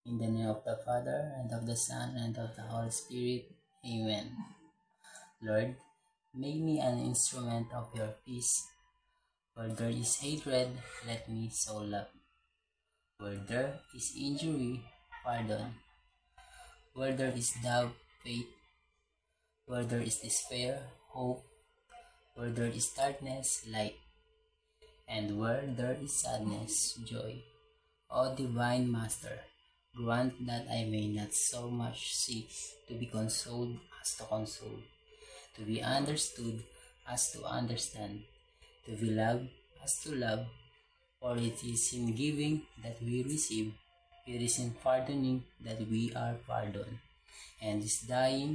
In the name of the Father, and of the Son, and of the Holy Spirit. Amen. Lord, make me an instrument of your peace. Where there is hatred, let me sow love. Where there is injury, pardon. Where there is doubt, faith. Where there is despair, hope. Where there is darkness, light. And where there is sadness, joy. O Divine Master, grant that I may not so much seek to be consoled as to console, to be understood as to understand, to be loved as to love, for it is in giving that we receive, it is in pardoning that we are pardoned, and is dying